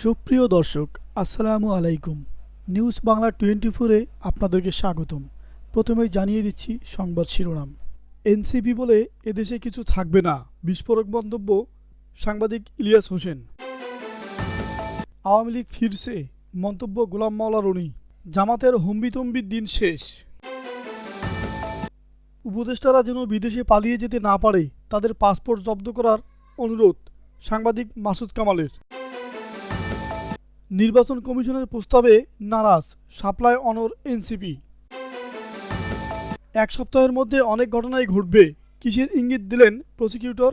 সুপ্রিয় দর্শক, আসসালামু আলাইকুম। নিউজ বাংলা 24-এ আপনাদেরকে স্বাগতম। প্রথমেই জানিয়ে দিচ্ছি সংবাদ শিরোনাম। এনসিপি বলে এদেশে কিছু থাকবে না, বিস্ফোরক মন্তব্য সাংবাদিক ইলিয়াস হোসেন। আওয়ামী লীগ ফিরছে, মন্তব্য গোলাম মাওলা রনি। জামাতের হম্বিতম্বির দিন শেষ। উপদেষ্টারা যেন বিদেশে পালিয়ে যেতে না পারে তাদের পাসপোর্ট জব্দ করার অনুরোধ সাংবাদিক মাসুদ কামালের। নির্বাচন কমিশনের প্রস্তাবে নারাজ সাপ্লাই অনর এনসিপি। এক সপ্তাহের মধ্যে অনেক ঘটনাই ঘটবে, কিসের ইঙ্গিত দিলেন প্রসিকিউটর?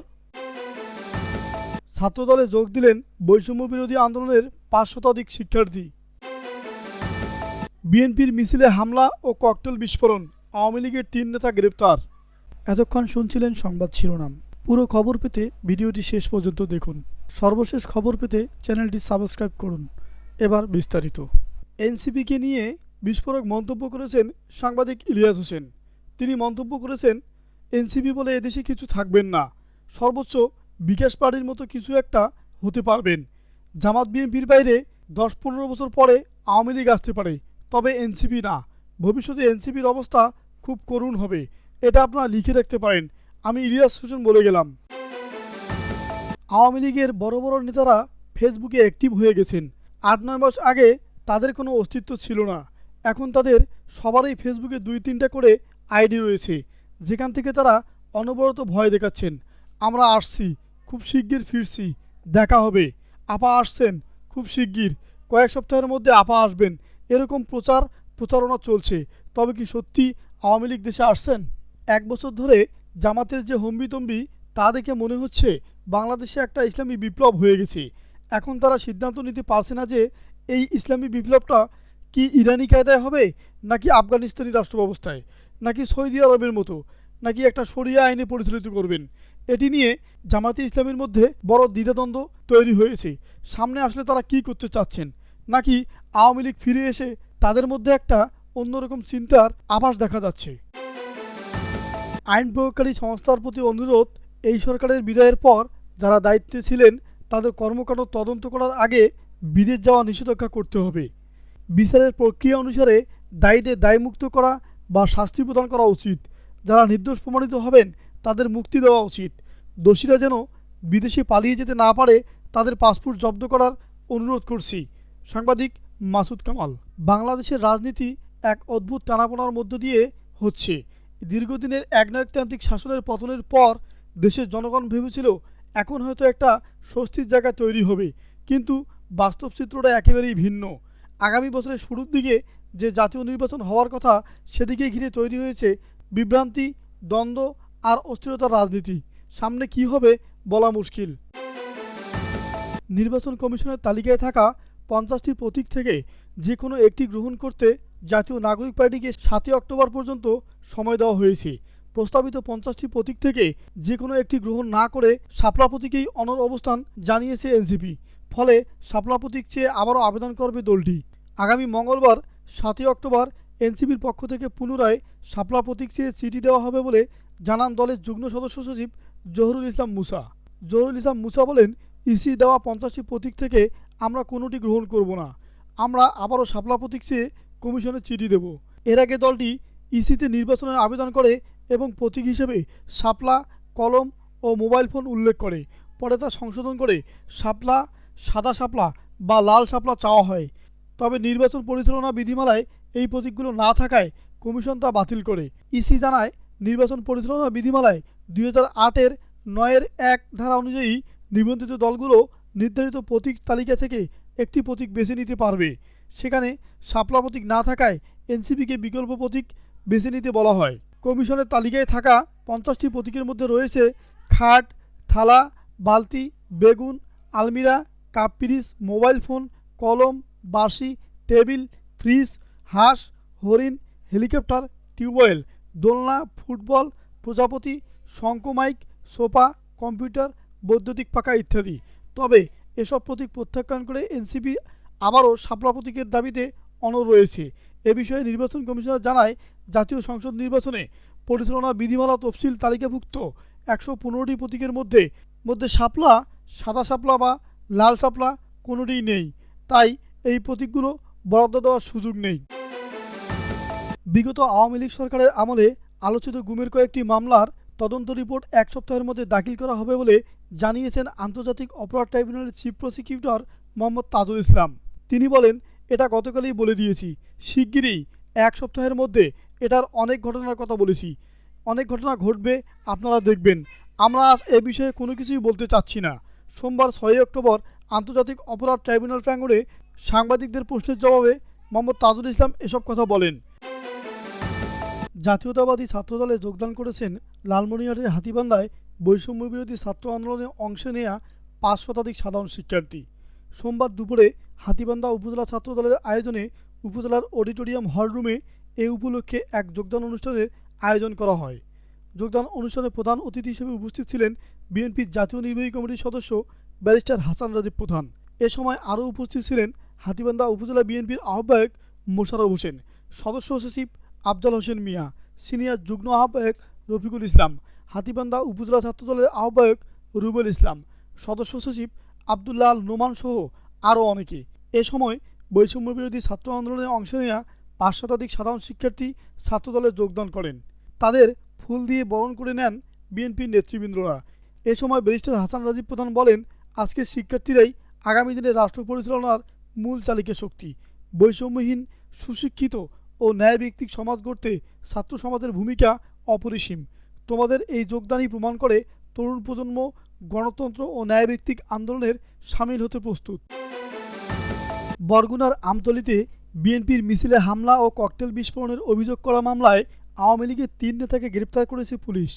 ছাত্রদলে যোগ দিলেন বৈষম্য বিরোধী আন্দোলনের 5 শতাধিক শিক্ষার্থী। বিএনপির মিছিলে হামলা ও ককটেল বিস্ফোরণ, আওয়ামী লীগের 3 নেতা গ্রেপ্তার। এতক্ষণ শুনছিলেন সংবাদ শিরোনাম। পুরো খবর পেতে ভিডিওটি শেষ পর্যন্ত দেখুন। সর্বশেষ খবর পেতে চ্যানেলটি সাবস্ক্রাইব করুন। এবার বিস্তারিত। এনসিপিকে নিয়ে বিস্ফোরক মন্তব্য করেছেন সাংবাদিক ইলিয়াস হোসেন। তিনি মন্তব্য করেছেন, এনসিপি বলে এদেশে কিছু থাকবেন না, সর্বোচ্চ বিকাশ পার্টির মতো কিছু একটা হতে পারবেন। জামাত বিএনপির বাইরে 10-15 বছর পরে আওয়ামী লীগ আসতে পারে, তবে এনসিপি না। ভবিষ্যতে এনসিপির অবস্থা খুব করুণ হবে, এটা আপনারা লিখে রাখতে পারেন। আমি ইলিয়াস হোসেন বলে গেলাম। আওয়ামী লীগের বড় বড় নেতারা ফেসবুকে অ্যাক্টিভ হয়ে গেছেন। 8-9 মাস আগে তাদের কোনো অস্তিত্ব ছিল না। এখন তাদের সবারই ফেসবুকে 2-3টা করে আইডি রয়েছে, যেখান থেকে তারা অনবরত ভয় দেখাচ্ছেন। আমরা আসছি, খুব শিগগির ফিরছি, দেখা হবে, আপা আসছেন খুব শিগগির, কয়েক সপ্তাহের মধ্যে আপা আসবেন, এরকম প্রচারণা চলছে। তবে কি সত্যি আওয়ামী লীগ দেশে আসছেন? 1 বছর ধরে জামাতের যে হম্বিতম্বি, তা দেখে মনে হচ্ছে বাংলাদেশে একটা ইসলামী বিপ্লব হয়ে গেছে। এখন তারা সিদ্ধান্ত নিতে পারছে না যে এই ইসলামী বিপ্লবটা কি ইরানি কায়দায় হবে, নাকি আফগানিস্তানি রাষ্ট্র ব্যবস্থায়, নাকি সৌদি আরবের মতো, নাকি একটা শরিয়া আইনে পরিচালিত করবেন। এটি নিয়ে জামাতে ইসলামের মধ্যে বড় দ্বিধাদ্বন্দ্ব তৈরি হয়েছে। সামনে আসলে তারা কি করতে চাচ্ছেন, নাকি আওয়ামী লীগ ফিরে এসে তাদের মধ্যে একটা অন্যরকম চিন্তার আভাস দেখা যাচ্ছে। আইন প্রয়োগকারী সংস্থার প্রতি অনুরোধ, এই সরকারের বিদায়ের পর যারা দায়িত্বে ছিলেন তাদের কর্মকাণ্ড তদন্ত করার আগে বিদেশ যাওয়া নিষেধাজ্ঞা করতে হবে। বিচারের প্রক্রিয়া অনুসারে দায়ীদের দায়মুক্ত করা বা শাস্তি প্রদান করা উচিত। যারা নির্দোষ প্রমাণিত হবেন তাদের মুক্তি দেওয়া উচিত। দোষীরা যেন বিদেশে পালিয়ে যেতে না পারে তাদের পাসপোর্ট জব্দ করার অনুরোধ করছি। সাংবাদিক মাসুদ কামাল। বাংলাদেশের রাজনীতি এক অদ্ভুত টানাপোনার মধ্য দিয়ে হচ্ছে। দীর্ঘদিনের একনায়কতান্ত্রিক শাসনের পতনের পর দেশের জনগণ ভেবেছিল এখন হয়তো একটা স্বস্তির জায়গা তৈরি হবে, কিন্তু বাস্তব চিত্রটা একেবারেই ভিন্ন। আগামী বছরের শুরুর দিকে যে জাতীয় নির্বাচন হওয়ার কথা, সেদিকে ঘিরে তৈরি হয়েছে বিভ্রান্তি, দ্বন্দ্ব আর অস্থিরতার রাজনীতি। সামনে কি হবে বলা মুশকিল। নির্বাচন কমিশনের তালিকায় থাকা 50টি প্রতীক থেকে যে কোনো একটি গ্রহণ করতে জাতীয় নাগরিক পার্টিকে 7 অক্টোবর পর্যন্ত সময় দেওয়া হয়েছে। প্রস্তাবিত 50টি প্রতীক থেকে যে কোনো একটি গ্রহণ না করে শাপলা প্রতীকেই অনড় অবস্থান জানিয়েছে এনসিপি। ফলে শাপলা প্রতীক চেয়ে আবারও আবেদন করবে দলটি। আগামী মঙ্গলবার 7 অক্টোবর এনসিপির পক্ষ থেকে পুনরায় শাপলা প্রতীক চেয়ে চিঠি দেওয়া হবে বলে জানান দলের যুগ্ম সদস্য সচিব জহুরুল ইসলাম মুসা বলেন, ইসি দেওয়া 50টি প্রতীক থেকে আমরা কোনোটি গ্রহণ করব না। আমরা আবারও শাপলা প্রতীক চেয়ে কমিশনে চিঠি দেব। এর আগে দলটি ইসিতে নির্বাচনের আবেদন করে এবং প্রতীক হিসেবে শাপলা, কলম ও মোবাইল ফোন উল্লেখ করে। পরে তা সংশোধন করে শাপলা, সাদা শাপলা বা লাল শাপলা চাওয়া হয়। তবে নির্বাচন পরিচালনা বিধিমালায় এই প্রতীকগুলো না থাকায় কমিশন তা বাতিল করে। ইসি জানায়, নির্বাচন পরিচালনা বিধিমালায় 2008-এর 9-1 ধারা অনুযায়ী নিবন্ধিত দলগুলো নির্ধারিত প্রতীক তালিকা থেকে একটি প্রতীক বেছে নিতে পারবে। সেখানে শাপলা প্রতীক না থাকায় এনসিপিকে বিকল্প প্রতীক বেছে নিতে বলা হয়। কমিশনের তালিকায় থাকা 50টি প্রতীকের মধ্যে রয়েছে খাট, থালা, বালতি, বেগুন, আলমিরা, কাপ পিরিচ, মোবাইল ফোন, কলম, বাঁশি, টেবিল, ফ্রিজ, হাঁস, হরিণ, হেলিকপ্টার, টিউবওয়েল, দোলনা, ফুটবল, প্রজাপতি, শঙ্খ মাইক, সোফা, কম্পিউটার, বৈদ্যুতিক পাখা ইত্যাদি। তবে এসব প্রতীক প্রত্যাখ্যান করে এনসিপি আবারও শাপলা প্রতীকের দাবিতে অনড় রয়েছে। এ বিষয়ে নির্বাচন কমিশনার জানায়, জাতীয় সংসদ নির্বাচনে পরিচালনা বিধিমালা তফসিল তালিকাভুক্ত 115টি প্রতীকের মধ্যে মধ্যে শাপলা, সাদা শাপলা বা লাল শাপলা কোনোটিই নেই, তাই এই প্রতীকগুলো বরাদ্দ দেওয়ার সুযোগ নেই। বিগত আওয়ামী লীগ সরকারের আমলে আলোচিত গুমের কয়েকটি মামলার তদন্ত রিপোর্ট 1 সপ্তাহের মধ্যে দাখিল করা হবে বলে জানিয়েছেন আন্তর্জাতিক অপরাধ ট্রাইব্যুনালের চিফ প্রসিকিউটর মোহাম্মদ তাজুল ইসলাম। তিনি বলেন, এটা গতকালই বলে দিয়েছি, শিগগিরই 1 সপ্তাহের মধ্যে এটার অনেক ঘটনার কথা বলেছি, অনেক ঘটনা ঘটবে, আপনারা দেখবেন। আমরা আজ এ বিষয়ে কোনো কিছুই বলতে চাচ্ছি না। সোমবার 6 অক্টোবর আন্তর্জাতিক অপরাধ ট্রাইব্যুনাল প্রাঙ্গণে সাংবাদিকদের প্রশ্নের জবাবে মোহাম্মদ তাজুল ইসলাম এসব কথা বলেন। জাতীয়তাবাদী ছাত্রদলে যোগদান করেছেন লালমনিরহাটের হাতীবান্ধায় বৈষম্যবিরোধী ছাত্র আন্দোলনে অংশ নেয়া 5 শতাধিক সাধারণ শিক্ষার্থী। সোমবার দুপুরে হাতীবান্ধা উপজেলা ছাত্রদলের আয়োজনে উপজেলার অডিটোরিয়াম হলরুমে এ উপলক্ষে এক যোগদান অনুষ্ঠানের আয়োজন করা হয়। যোগদান অনুষ্ঠানে প্রধান অতিথি হিসেবে উপস্থিত ছিলেন বিএনপির জাতীয় নির্বাহী কমিটির সদস্য ব্যারিস্টার হাসান রাজীব প্রধান। এ সময় আরও উপস্থিত ছিলেন হাতীবান্ধা উপজেলা বিএনপির আহ্বায়ক মোশাররফ হোসেন, সদস্য সচিব আফজাল হোসেন মিয়া, সিনিয়র যুগ্ম আহ্বায়ক রফিকুল ইসলাম, হাতীবান্ধা উপজেলা ছাত্রদলের আহ্বায়ক রুবেল ইসলাম, সদস্য সচিব আবদুল্লাহ আল নোমান সহ আরও অনেকে। এ সময় বৈষম্যবিরোধী ছাত্র আন্দোলনে অংশ নেওয়া 5 শতাধিক সাধারণ শিক্ষার্থী ছাত্রদলে যোগদান করেন। তাদের ফুল দিয়ে বরণ করে নেন বিএনপির নেতৃবৃন্দরা। এ সময় ব্যারিস্টার হাসান রাজীব প্রধান বলেন, আজকের শিক্ষার্থীরাই আগামী দিনে রাষ্ট্র পরিচালনার মূল চালিকা শক্তি। বৈষম্যহীন, সুশিক্ষিত ও ন্যায়ভিত্তিক সমাজ গড়তে ছাত্র সমাজের ভূমিকা অপরিসীম। তোমাদের এই যোগদানই প্রমাণ করে তরুণ প্রজন্ম গণতন্ত্র ও ন্যায়ভিত্তিক আন্দোলনের সামিল হতে প্রস্তুত। বরগুনার আমতলীতে বিএনপির মিছিলে হামলা ও ককটেল বিস্ফোরণের অভিযোগ করা মামলায় আওয়ামী লীগের 3 নেতাকে গ্রেপ্তার করেছে পুলিশ।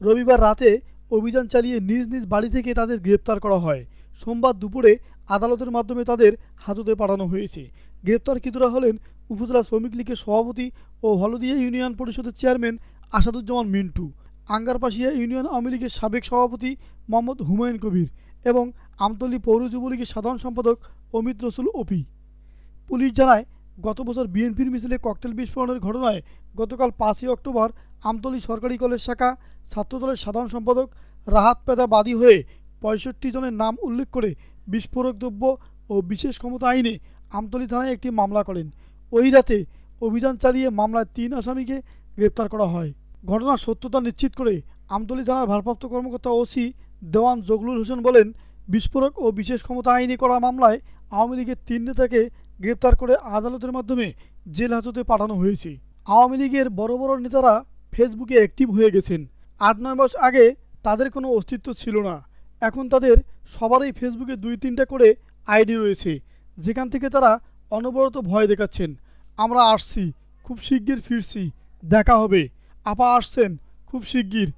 রবিবার রাতে অভিযান চালিয়ে নিজ নিজ বাড়ি থেকে তাদের গ্রেপ্তার করা হয়। সোমবার দুপুরে আদালতের মাধ্যমে তাদের হাজতে পাঠানো হয়েছে। গ্রেপ্তারকৃতরা হলেন উপজেলা শ্রমিক লীগের সভাপতি ও হলদিয়া ইউনিয়ন পরিষদের চেয়ারম্যান আসাদুজ্জামান মিন্টু, আঙ্গারপাশিয়া ইউনিয়ন আওয়ামী লীগের সাবেক সভাপতি মোহাম্মদ হুমায়ুন কবির এবং আমতলী পৌর যুবলীগের সাধারণ সম্পাদক অমিত রসুল ওপি। পুলিশ জানায়, গত বছর বিএনপির মিছিলে ককটেল বিস্ফোরণের ঘটনায় গতকাল 5 অক্টোবর আমতলী সরকারি কলেজ শাখা ছাত্রদলের সাধারণ সম্পাদক রাহাত পেদা বাদী হয়ে 65 জনের নাম উল্লেখ করে বিস্ফোরক দ্রব্য ও বিশেষ ক্ষমতা আইনে আমতলী থানায় একটি মামলা করেন। ওই রাতে অভিযান চালিয়ে মামলায় 3 আসামিকে গ্রেপ্তার করা হয়। ঘটনার সত্যতা নিশ্চিত করে আমতলী থানার ভারপ্রাপ্ত কর্মকর্তা ওসি দেওয়ান জগলুল হোসেন বলেন, বিস্ফোরক ও বিশেষ ক্ষমতা আইনে করা মামলায় আওয়ামী লীগের 3 নেতাকে গ্রেপ্তার করে আদালতের মাধ্যমে জেল হাজতে পাঠানো হয়েছে। আওয়ামী লীগের বড় বড় নেতারা ফেসবুকে অ্যাক্টিভ হয়ে গেছেন। 8-9 মাস আগে তাদের কোনো অস্তিত্ব ছিল না, এখন তাদের সবারই ফেসবুকে 2-3টা করে আইডি রয়েছে, যেখান থেকে তারা অনবরত ভয় দেখাচ্ছেন। আমরা আসছি, খুব শিগগির ফিরছি, দেখা হবে, আপা আসছেন, খুব শিগগির।